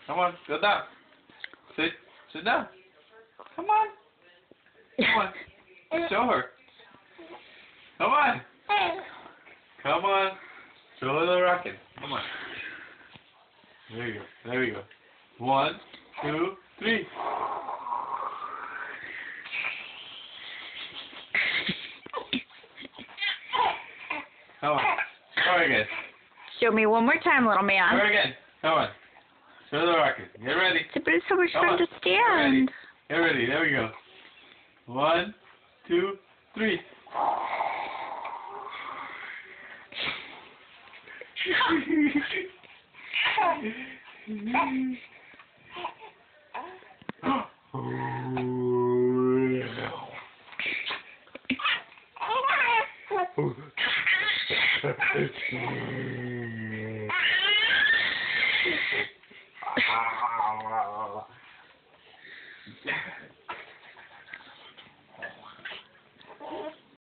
Come on, go down. Sit down. Come on. Come on. Show her. Come on. Come on. Show her the rocket. Come on. There you go. There we go. 1, 2, 3. Come on. Go again. Show me one more time, little Go man. again. Come on. Show the rocket. Get ready. But it's so much Come fun on. to stand. Get ready. There we go. 1, 2, 3.